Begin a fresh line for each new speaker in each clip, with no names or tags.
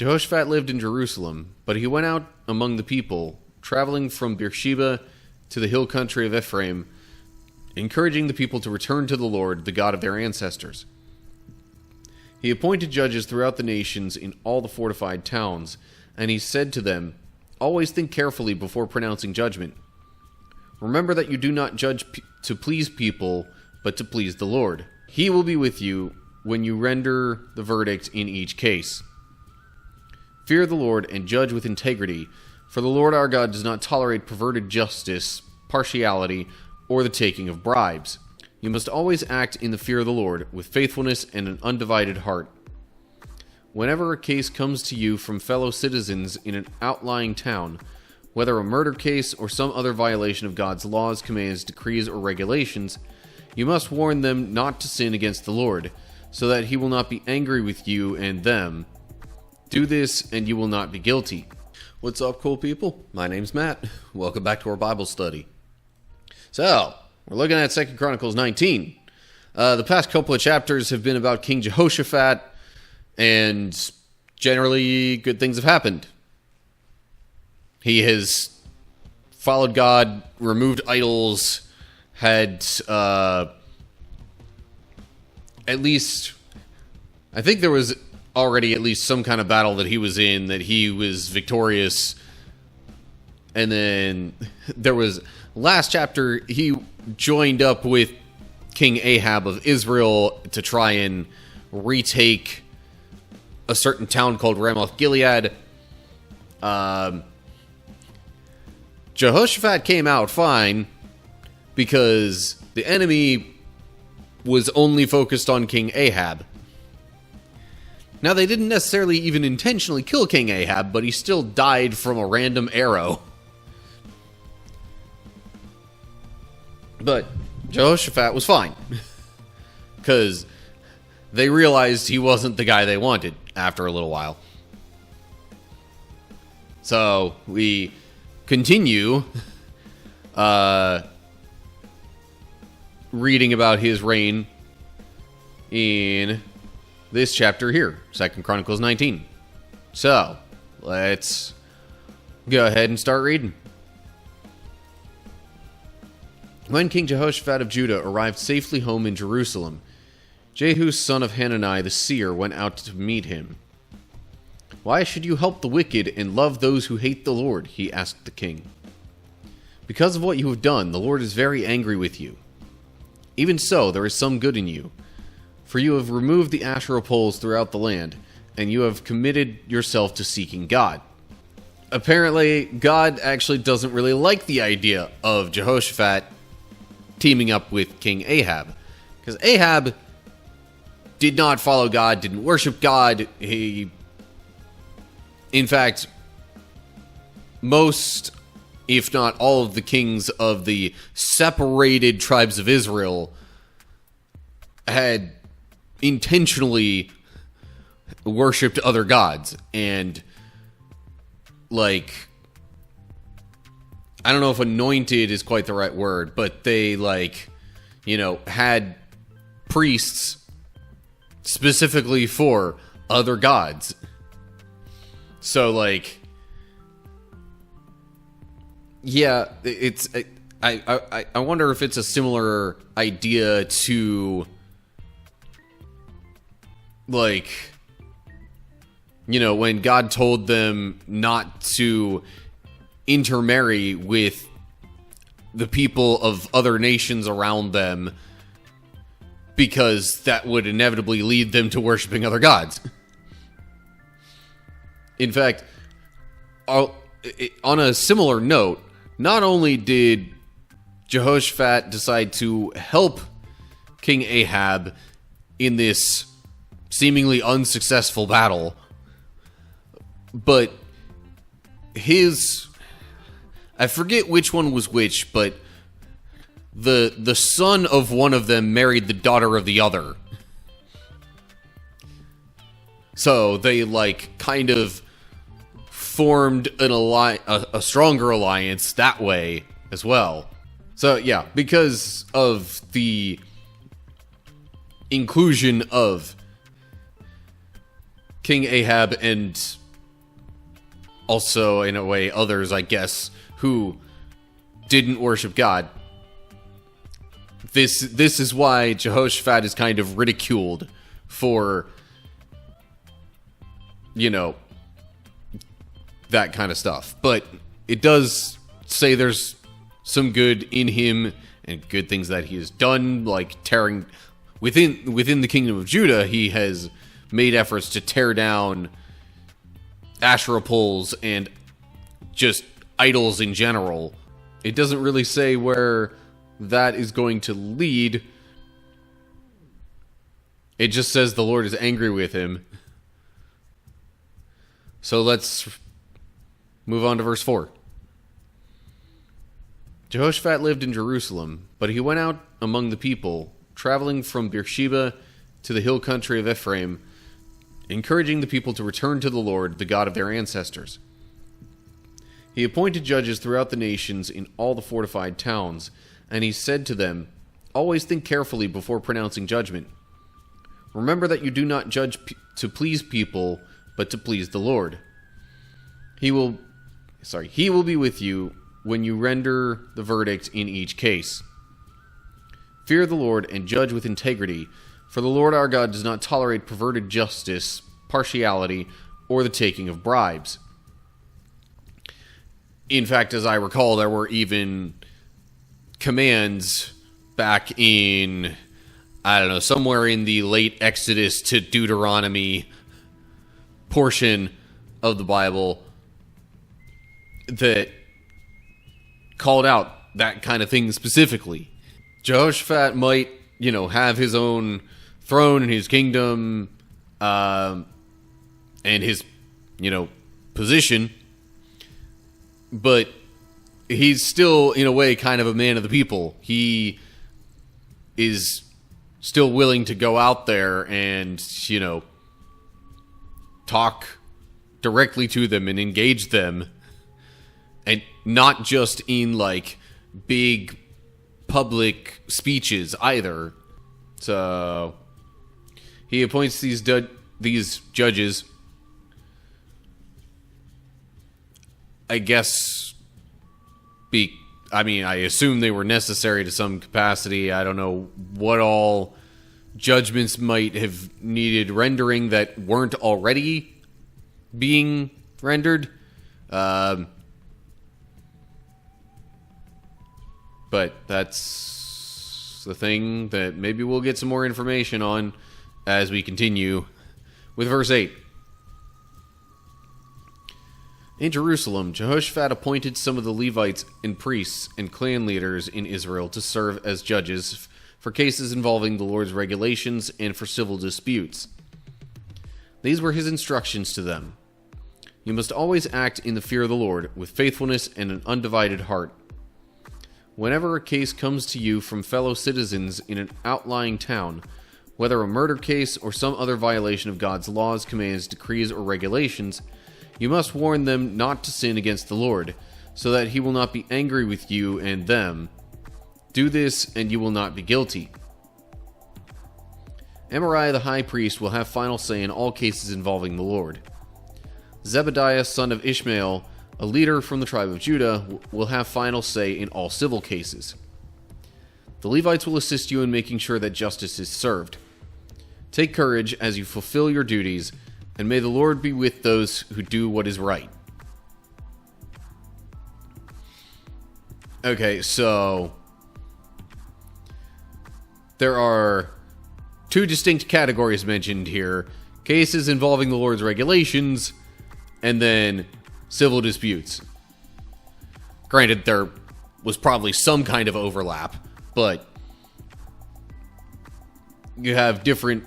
Jehoshaphat lived in Jerusalem, but he went out among the people, traveling from Beersheba to the hill country of Ephraim, encouraging the people to return to the Lord, the God of their ancestors. He appointed judges throughout the nations in all the fortified towns, and he said to them, "Always think carefully before pronouncing judgment. Remember that you do not judge to please people, but to please the Lord. He will be with you when you render the verdict in each case. Fear the Lord and judge with integrity, for the Lord our God does not tolerate perverted justice, partiality, or the taking of bribes. You must always act in the fear of the Lord, with faithfulness and an undivided heart. Whenever a case comes to you from fellow citizens in an outlying town, whether a murder case or some other violation of God's laws, commands, decrees, or regulations, you must warn them not to sin against the Lord, so that he will not be angry with you and them. Do this, and you will not be guilty." What's up, cool people? My name's Matt. Welcome back to our Bible study. So, we're looking at 2 Chronicles 19. The past couple of chapters have been about King Jehoshaphat, and generally good things have happened. He has followed God, removed idols, had at least, I think there was already at least some kind of battle that he was in, that he was victorious. And then there was, last chapter, he joined up with King Ahab of Israel to try and retake a certain town called Ramoth Gilead. Jehoshaphat came out fine because the enemy was only focused on King Ahab. Now, they didn't necessarily even intentionally kill King Ahab, but he still died from a random arrow. But Jehoshaphat was fine, because they realized he wasn't the guy they wanted after a little while. So, we continue reading about his reign in this chapter here, 2 Chronicles 19. So, let's go ahead and start reading. When King Jehoshaphat of Judah arrived safely home in Jerusalem, Jehu son of Hanani the seer went out to meet him. "Why should you help the wicked and love those who hate the Lord?" he asked the king. "Because of what you have done, the Lord is very angry with you. Even so, there is some good in you. For you have removed the Asherah poles throughout the land, and you have committed yourself to seeking God." Apparently, God actually doesn't really like the idea of Jehoshaphat teaming up with King Ahab. Because Ahab did not follow God, didn't worship God. In fact, most, if not all of the kings of the separated tribes of Israel had intentionally worshipped other gods. And, like, I don't know if anointed is quite the right word, but they, like, you know, had priests specifically for other gods. So, like, yeah, it's, I wonder if it's a similar idea to, like, you know, when God told them not to intermarry with the people of other nations around them, because that would inevitably lead them to worshiping other gods. In fact, on a similar note, not only did Jehoshaphat decide to help King Ahab in this seemingly unsuccessful battle, but I forget which one was which, but the son of one of them married the daughter of the other. So they, like, kind of formed a stronger alliance that way as well. So yeah, because of the inclusion of King Ahab and also, in a way, others, I guess, who didn't worship God. This is why Jehoshaphat is kind of ridiculed for, that kind of stuff. But it does say there's some good in him and good things that he has done, like tearing within the kingdom of Judah. He has made efforts to tear down Asherah poles and just idols in general. It doesn't really say where that is going to lead. It just says the Lord is angry with him. So let's move on to verse 4. Jehoshaphat lived in Jerusalem, but he went out among the people, traveling from Beersheba to the hill country of Ephraim, encouraging the people to return to the Lord, the God of their ancestors. He appointed judges throughout the nations in all the fortified towns, and he said to them, "Always think carefully before pronouncing judgment. Remember that you do not judge to please people, but to please the Lord. He will be with you when you render the verdict in each case. Fear the Lord and judge with integrity, for the Lord our God does not tolerate perverted justice, partiality, or the taking of bribes." In fact, as I recall, there were even commands back in, somewhere in the late Exodus to Deuteronomy portion of the Bible that called out that kind of thing specifically. Jehoshaphat might, have his own throne and his kingdom, and his, position, but he's still, in a way, kind of a man of the people. He is still willing to go out there and, talk directly to them and engage them. And not just in, big public speeches either. So he appoints these judges. I guess, I assume they were necessary to some capacity. I don't know what all judgments might have needed rendering that weren't already being rendered. But that's the thing that maybe we'll get some more information on as we continue with verse 8. In Jerusalem, Jehoshaphat appointed some of the Levites and priests and clan leaders in Israel to serve as judges for cases involving the Lord's regulations and for civil disputes. These were his instructions to them. You must always act in the fear of the Lord with faithfulness and an undivided heart. Whenever a case comes to you from fellow citizens in an outlying town, whether a murder case or some other violation of God's laws, commands, decrees, or regulations, you must warn them not to sin against the Lord, so that he will not be angry with you and them. Do this, and you will not be guilty. Amariah the high priest will have final say in all cases involving the Lord. Zebediah, son of Ishmael, a leader from the tribe of Judah, will have final say in all civil cases. The Levites will assist you in making sure that justice is served. Take courage as you fulfill your duties, and may the Lord be with those who do what is right. Okay, so there are two distinct categories mentioned here. Cases involving the Lord's regulations, and then civil disputes. Granted, there was probably some kind of overlap, but you have different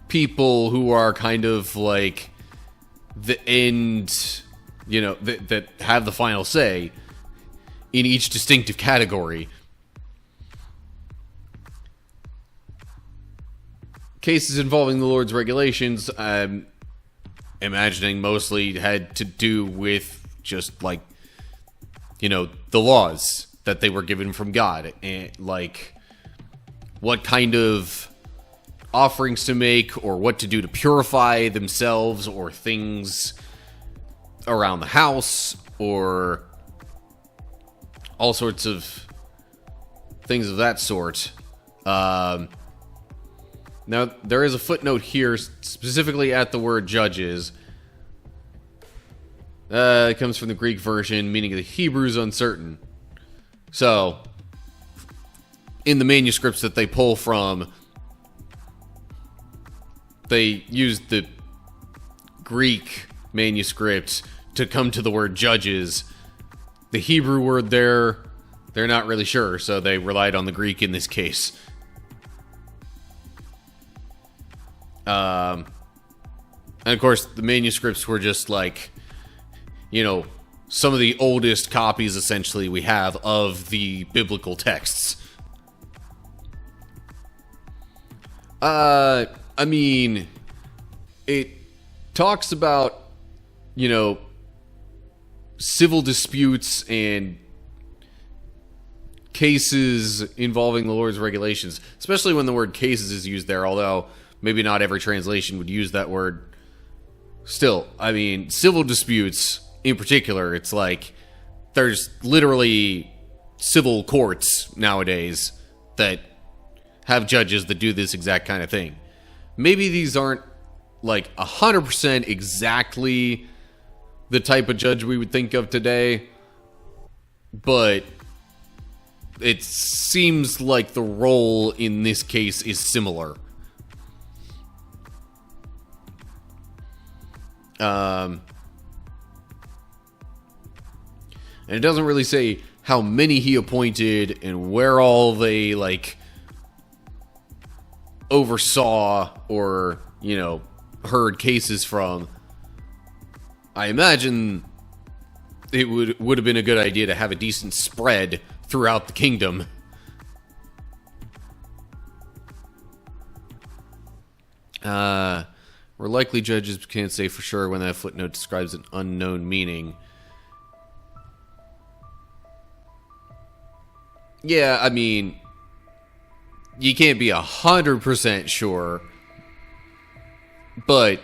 people who are kind of like the end, that have the final say in each distinctive category. Cases involving the Lord's regulations, I'm imagining mostly had to do with just the laws that they were given from God, and what kind of offerings to make or what to do to purify themselves, or things around the house or all sorts of things of that sort. Now, there is a footnote here specifically at the word judges. It comes from the Greek version, meaning the Hebrew is uncertain. So, in the manuscripts that they pull from, they use the Greek manuscript to come to the word judges. The Hebrew word there, they're not really sure, so they relied on the Greek in this case. And of course, the manuscripts were just like, you know, some of the oldest copies, essentially, we have of the biblical texts. I mean, it talks about, you know, civil disputes and cases involving the Lord's regulations, especially when the word cases is used there, although maybe not every translation would use that word. Still, I mean, civil disputes in particular, it's like there's literally civil courts nowadays that have judges that do this exact kind of thing. Maybe these aren't like 100% exactly the type of judge we would think of today, but it seems like the role in this case is similar. And it doesn't really say how many he appointed and where all they, like, oversaw or, you know, heard cases from. I imagine it would have been a good idea to have a decent spread throughout the kingdom. We're likely judges can't say for sure when that footnote describes an unknown meaning. Yeah, I mean, you can't be 100% sure, but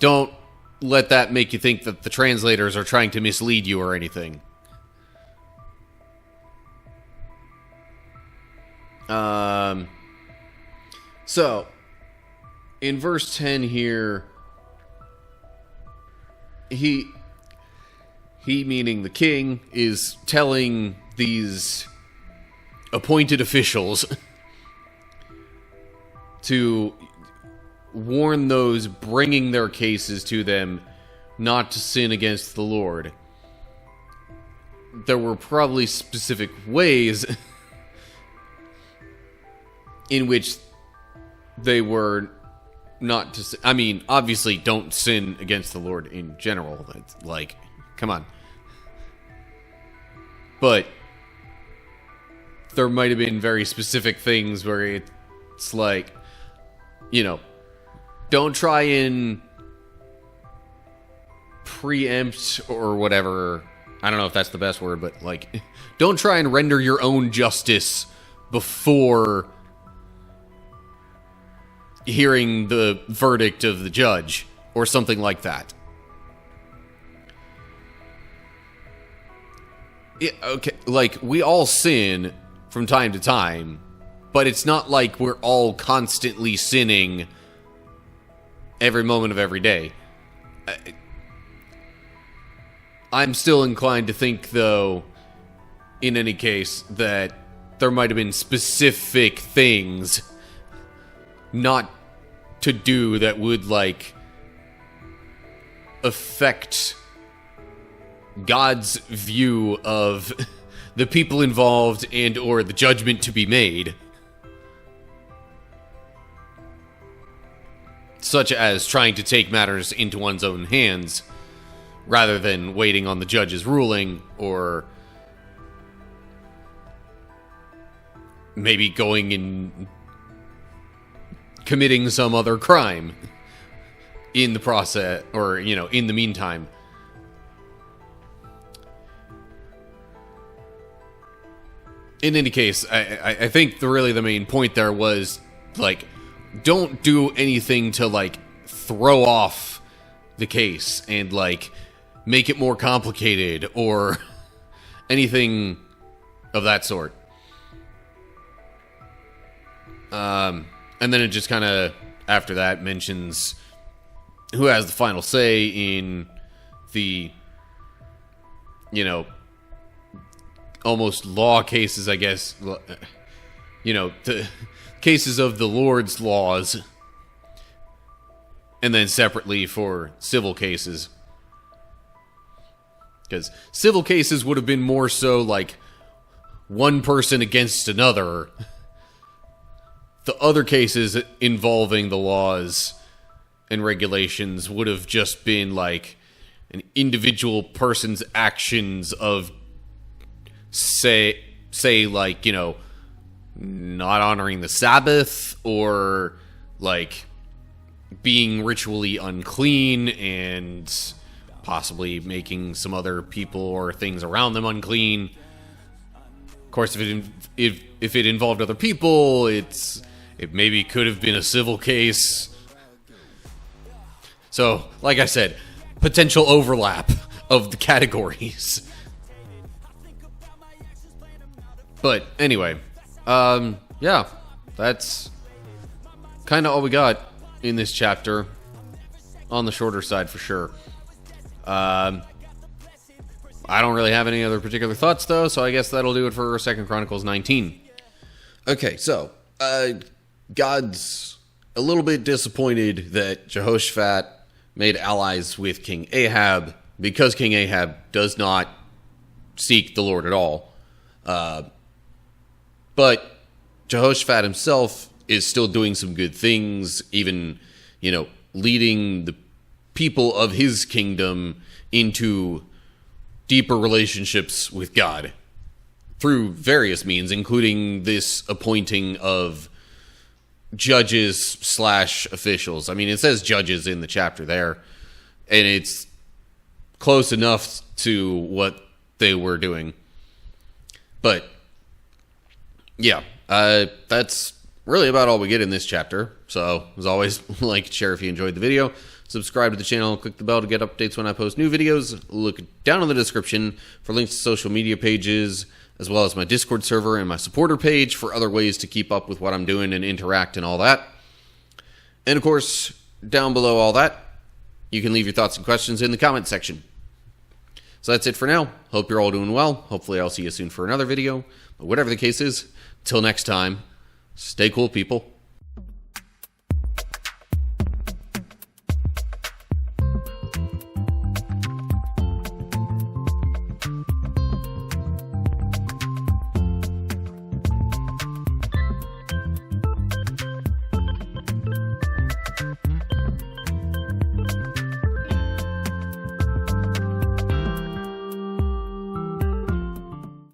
don't let that make you think that the translators are trying to mislead you or anything. So, in verse 10 here, he meaning the king, is telling these appointed officials to warn those bringing their cases to them not to sin against the Lord. There were probably specific ways in which they were not to sin. I mean, obviously, don't sin against the Lord in general. It's like, come on. But there might have been very specific things where it's like, you know, don't try and preempt or whatever. I don't know if that's the best word, but like, don't try and render your own justice before hearing the verdict of the judge or something like that. Yeah, okay, like, we all sin from time to time, but it's not like we're all constantly sinning every moment of every day. I'm still inclined to think, though, in any case, that there might have been specific things not to do that would, like, affect God's view of the people involved and or the judgment to be made. Such as trying to take matters into one's own hands rather than waiting on the judge's ruling, or maybe going and committing some other crime in the process, or, you know, in the meantime. In any case, I think really the main point there was, like, don't do anything to, like, throw off the case and, like, make it more complicated or anything of that sort. And then it just kind of, after that, mentions who has the final say in the, you know, almost law cases, I guess. You know, the cases of the Lord's laws. And then separately for civil cases. Because civil cases would have been more so like one person against another. The other cases involving the laws and regulations would have just been like an individual person's actions of, say like, you know, not honoring the Sabbath, or like being ritually unclean and possibly making some other people or things around them unclean. Of course, if it involved other people, it maybe could have been a civil case. So, like I said, potential overlap of the categories. But anyway, yeah, that's kind of all we got in this chapter. On the shorter side, for sure. I don't really have any other particular thoughts, though, so I guess that'll do it for 2 Chronicles 19. Okay, so, God's a little bit disappointed that Jehoshaphat made allies with King Ahab, because King Ahab does not seek the Lord at all. But Jehoshaphat himself is still doing some good things, even, you know, leading the people of his kingdom into deeper relationships with God through various means, including this appointing of judges / officials. I mean, it says judges in the chapter there, and it's close enough to what they were doing. But yeah, that's really about all we get in this chapter. So, as always, like, share if you enjoyed the video. Subscribe to the channel, click the bell to get updates when I post new videos. Look down in the description for links to social media pages, as well as my Discord server and my supporter page for other ways to keep up with what I'm doing and interact and all that. And of course, down below all that, you can leave your thoughts and questions in the comment section. So that's it for now. Hope you're all doing well. Hopefully I'll see you soon for another video. But whatever the case is, till next time, stay cool, people.